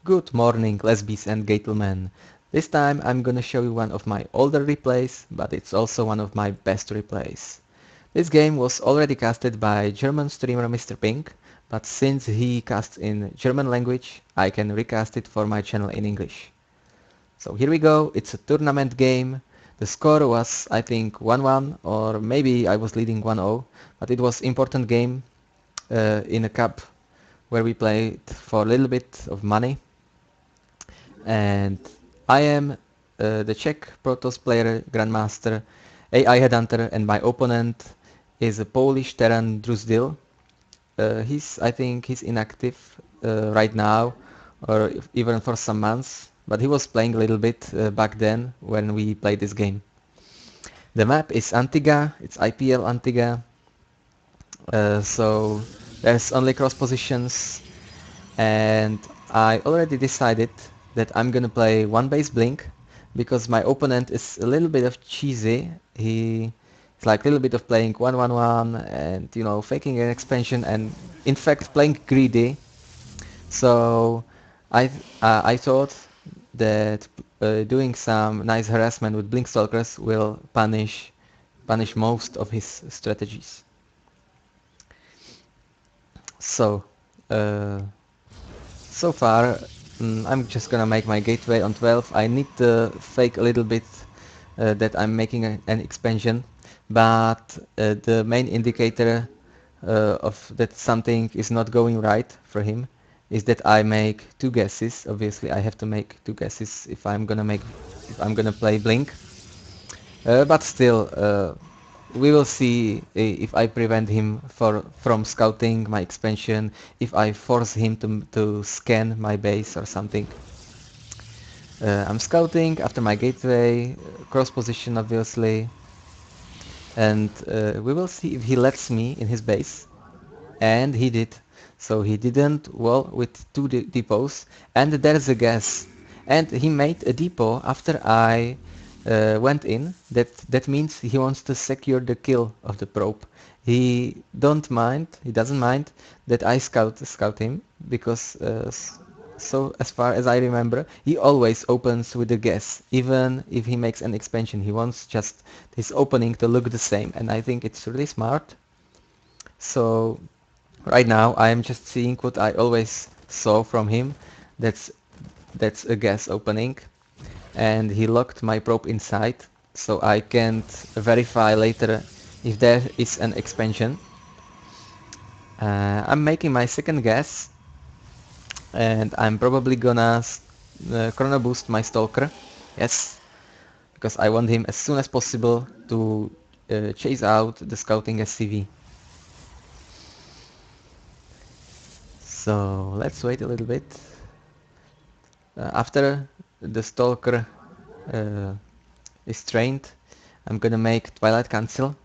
Good morning, lesbies and gentlemen. This time I'm gonna show you one of my older replays, but it's also one of my best replays. This game was already casted by German streamer Mr. Pink, but since he casts in German language, I can recast it for my channel in English. So here we go, it's a tournament game. The score was I think 1-1 or maybe I was leading 1-0, but it was important game in a cup where we played for a little bit of money. And I am the Czech Protoss player grandmaster AiHEADHUNTER, and my opponent is a Polish terran Druzdil. I think he's inactive right now, or even for some months, but he was playing a little bit back then when we played this game. The map is Antigua, it's IPL Antigua, so there's only cross positions, and I already decided that I'm gonna play one base blink because my opponent is a little bit of cheesy. He's like a little bit of playing 1-1-1 and faking an expansion and in fact playing greedy. So I thought that doing some nice harassment with blink stalkers will punish most of his strategies. So uh, so far, I'm just gonna make my gateway on 12. I need to fake a little bit that I'm making an expansion, but the main indicator of that something is not going right for him is that I make two guesses. Obviously, I have to make two guesses if I'm gonna play Blink. But still, we will see if I prevent him from scouting my expansion, if I force him to scan my base or something. I'm scouting after my gateway, cross position obviously, and we will see if he lets me in his base. And he did. So he didn't wall with two depots, and there's a guess. And he made a depot after I went in. That means he wants to secure the kill of the probe. He doesn't mind that I scout him because so as far as I remember, he always opens with a guess. Even if he makes an expansion, he wants just his opening to look the same, and I think it's really smart. So right now I am just seeing what I always saw from him. That's that's a guess opening, and he locked my probe inside, so I can't verify later if there is an expansion. I'm making my second guess, and I'm probably gonna chrono boost my stalker. Yes, because I want him as soon as possible to chase out the scouting SCV. So let's wait a little bit. After the stalker is trained, I'm gonna make Twilight Cancel,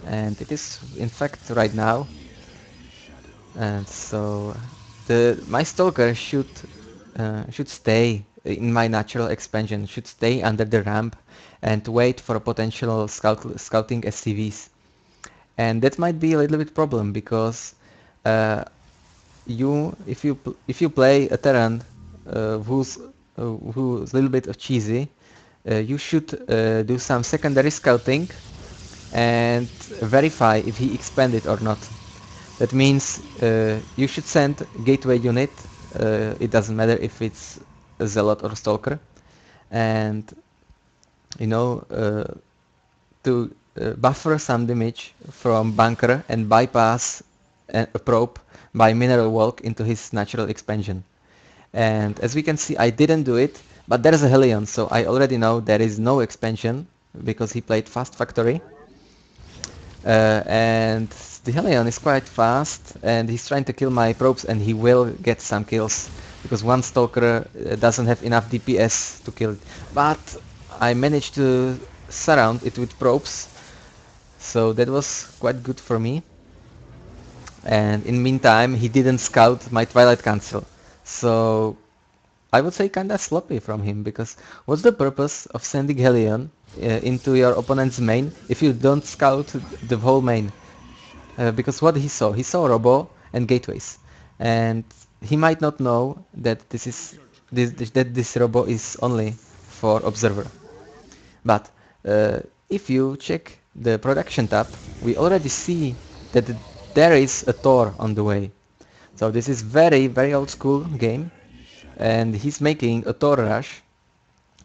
and it is in fact right now. And so my stalker should stay in my natural expansion, should stay under the ramp and wait for potential scouting SCVs. And that might be a little bit problem because if you play a terran who's a little bit of cheesy, you should do some secondary scouting and verify if he expanded or not. That means you should send gateway unit. It doesn't matter if it's a zealot or stalker, and you know to buffer some damage from bunker and bypass a probe by mineral walk into his natural expansion. And as we can see, I didn't do it, but there's a Hellion, so I already know there is no expansion because he played fast factory. And the Hellion is quite fast, and he's trying to kill my probes, and he will get some kills because one stalker doesn't have enough DPS to kill it. But I managed to surround it with probes, so that was quite good for me. And in meantime, he didn't scout my Twilight Cancel, so I would say kinda sloppy from him, because what's the purpose of sending Hellion into your opponent's main if you don't scout the whole main? Because what he saw Robo and gateways, and he might not know that this robo is only for observer. But if you check the production tab, we already see that there is a Thor on the way. So this is very old school game, and he's making a Thor rush,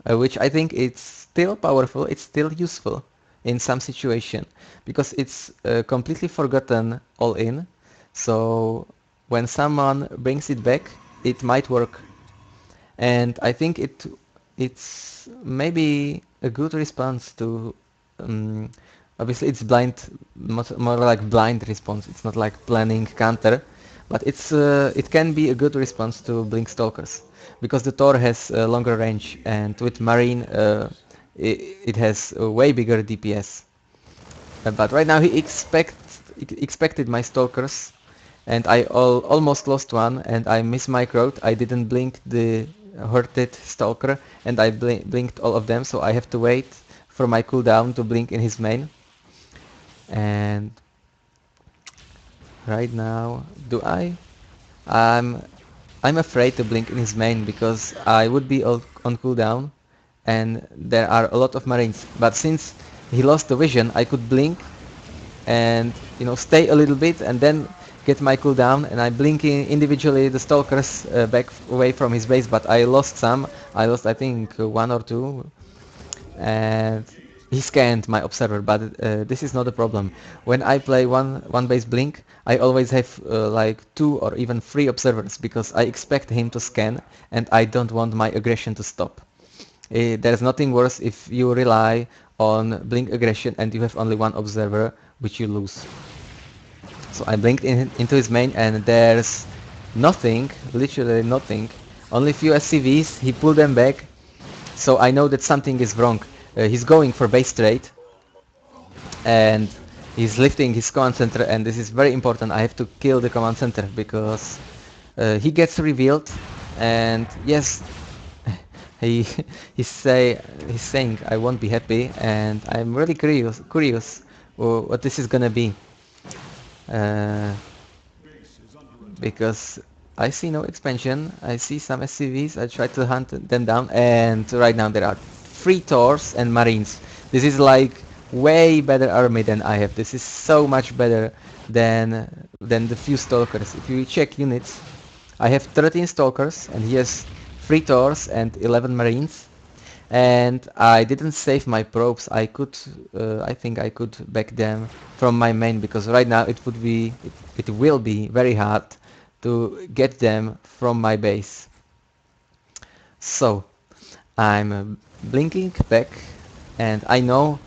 which I think it's still powerful, it's still useful in some situation, because it's completely forgotten all in. So when someone brings it back, it might work, and I think it's maybe a good response to obviously it's blind, more like blind response. It's not like planning counter, but it can be a good response to blink stalkers, because the Thor has a longer range, and with marine it has a way bigger DPS. But right now he expected my stalkers, and I almost lost one, and I mismicroed. I didn't blink the hurted stalker, and I blinked all of them, so I have to wait for my cooldown to blink in his main. And right now, I'm I'm afraid to blink in his main because I would be on cooldown, and there are a lot of marines. But since he lost the vision, I could blink and stay a little bit and then get my cooldown, and I blink individually the stalkers back away from his base, but I lost some. I lost, I think, one or two, and he scanned my observer, but this is not a problem. When I play one base blink, I always have like 2 or even 3 observers, because I expect him to scan and I don't want my aggression to stop. There's nothing worse if you rely on blink aggression and you have only one observer, which you lose. So I blinked into his main, and there's nothing, literally nothing. Only few SCVs, he pulled them back, so I know that something is wrong. He's going for basetrade, and he's lifting his command center, and this is very important. I have to kill the command center, because he gets revealed, and yes, he he's saying I won't be happy, and I'm really curious what this is gonna be, uh, because I see no expansion. I see some SCVs. I try to hunt them down, and right now there are 3 Thors and Marines. This is like way better army than I have. This is so much better than the few Stalkers. If you check units, I have 13 Stalkers, and he has 3 Thors and 11 Marines. And I didn't save my probes. I think I could back them from my main, because right now it will be very hard to get them from my base. So I'm blinking back, and I know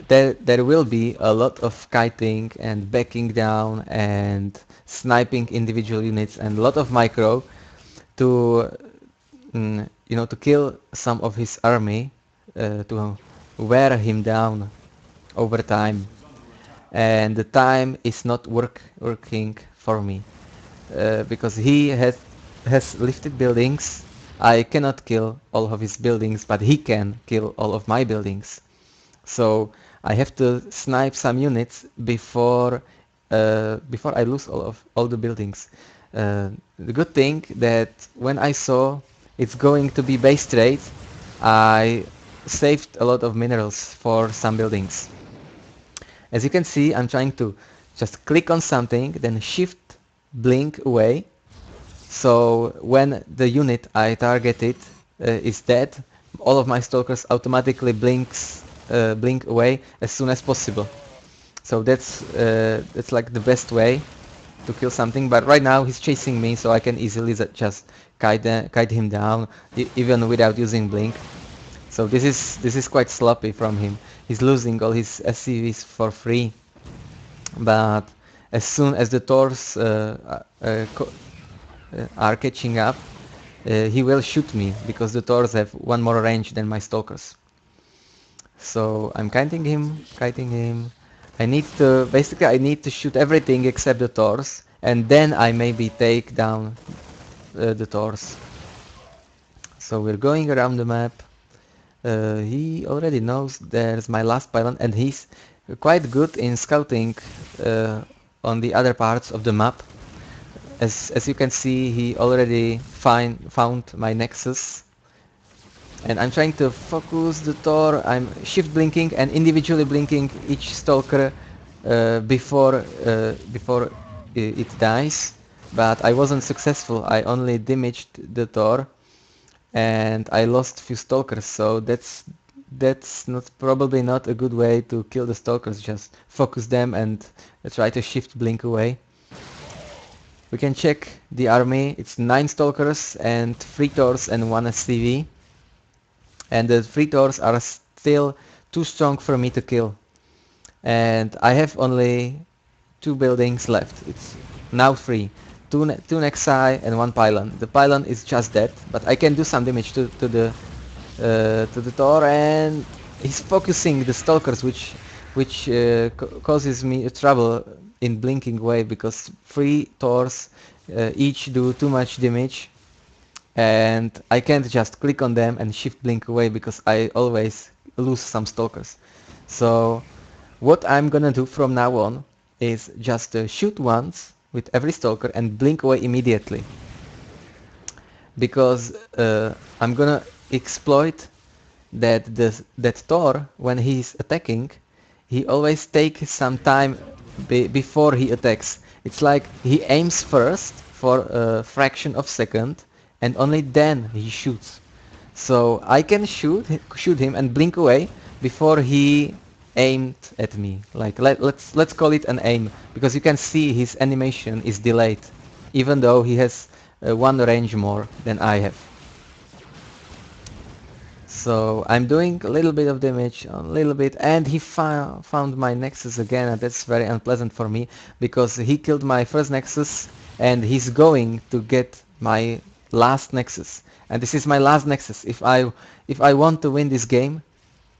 there will be a lot of kiting and backing down and sniping individual units and a lot of micro to to kill some of his army, to wear him down over time, and the time is not working for me, because he has lifted buildings. I cannot kill all of his buildings, but he can kill all of my buildings. So I have to snipe some units before I lose all the buildings. The good thing that when I saw it's going to be base trade, I saved a lot of minerals for some buildings. As you can see, I'm trying to just click on something, then shift blink away. So when the unit I targeted is dead, all of my stalkers automatically blink away as soon as possible. So that's like the best way to kill something. But right now he's chasing me, so I can easily just kite him down, even without using blink. So this is quite sloppy from him. He's losing all his SCVs for free. But as soon as the Thors are catching up, he will shoot me, because the Thors have one more range than my stalkers. So I'm kiting him. I need to shoot everything except the Thors, and then I maybe take down the Thors. So we're going around the map. He already knows there's my last pylon, and he's quite good in scouting on the other parts of the map. as you can see, he already found my nexus, and I'm trying to focus the Thor. I'm shift blinking and individually blinking each stalker before it dies, but I wasn't successful. I only damaged the Thor and I lost few stalkers, so that's not probably not a good way to kill the stalkers. Just focus them and try to shift blink away. We can check the army. It's 9 stalkers and 3 Thors and 1 SCV, and the 3 Thors are still too strong for me to kill, and I have only 2 buildings left. It's now 3. 2 Nexi and 1 pylon. The pylon is just dead, but I can do some damage to the Thor, and he's focusing the stalkers, which causes me trouble in blinking way, because 3 Thors each do too much damage, and I can't just click on them and shift blink away because I always lose some stalkers. So what I'm gonna do from now on is just shoot once with every stalker and blink away immediately, because I'm gonna exploit that Thor, when he's attacking, he always takes some time before he attacks. It's like he aims first for a fraction of second and only then he shoots. So I can shoot him and blink away before he aimed at me. Like let's call it an aim, because you can see his animation is delayed, even though he has 1 range more than I have. So I'm doing a little bit of damage, a little bit, and he found my nexus again, and that's very unpleasant for me, because he killed my first nexus and he's going to get my last nexus, and this is my last nexus. If I want to win this game,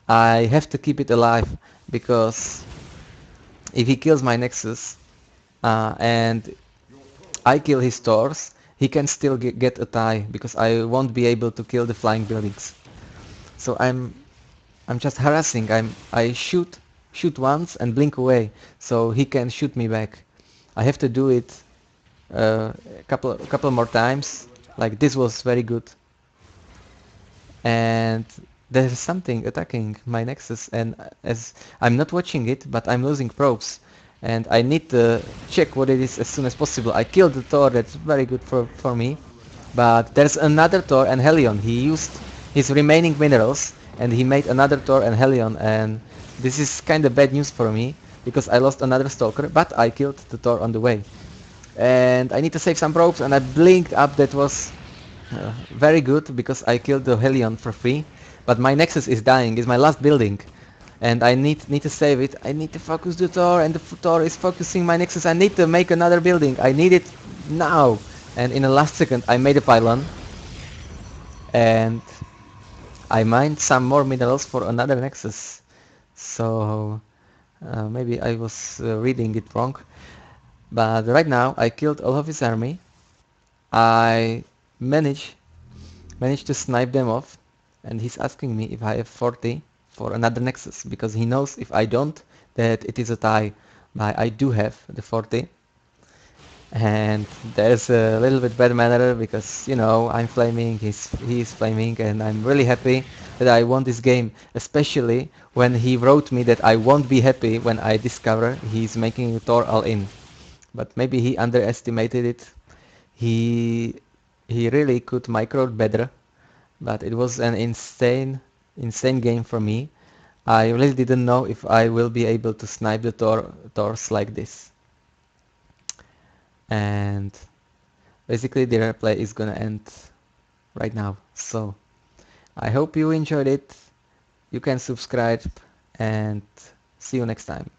I have to keep it alive, because if he kills my nexus and I kill his Thors, he can still get a tie, because I won't be able to kill the flying buildings. So I'm just harassing. I shoot once and blink away, so he can shoot me back. I have to do it a couple more times. Like this was very good. And there's something attacking my nexus, and as I'm not watching it, but I'm losing probes, and I need to check what it is as soon as possible. I killed the Thor. That's very good for me. But there's another Thor and Helion. He used his remaining minerals and he made another Thor and Helion, and this is kind of bad news for me because I lost another stalker, but I killed the Thor on the way. And I need to save some probes, and I blinked up. That was very good because I killed the Helion for free, but my Nexus is dying. It's my last building and I need to save it. I need to focus the Thor, and the Thor is focusing my Nexus. I need to make another building. I need it now. And in the last second I made a pylon, and I mined some more minerals for another Nexus. So maybe I was reading it wrong, but right now I killed all of his army. I managed to snipe them off, and he's asking me if I have 40 for another Nexus, because he knows if I don't, that it is a tie. But I do have the 40, and there's a little bit bad manner because, you know, I'm flaming, he's flaming, and I'm really happy that I won this game, especially when he wrote me that I won't be happy when I discover he's making a Thor all-in. But maybe he underestimated it. He really could micro better, but it was an insane game for me. I really didn't know if I will be able to snipe the Thors like this. And basically the replay is gonna end right now. So I hope you enjoyed it. You can subscribe, and see you next time.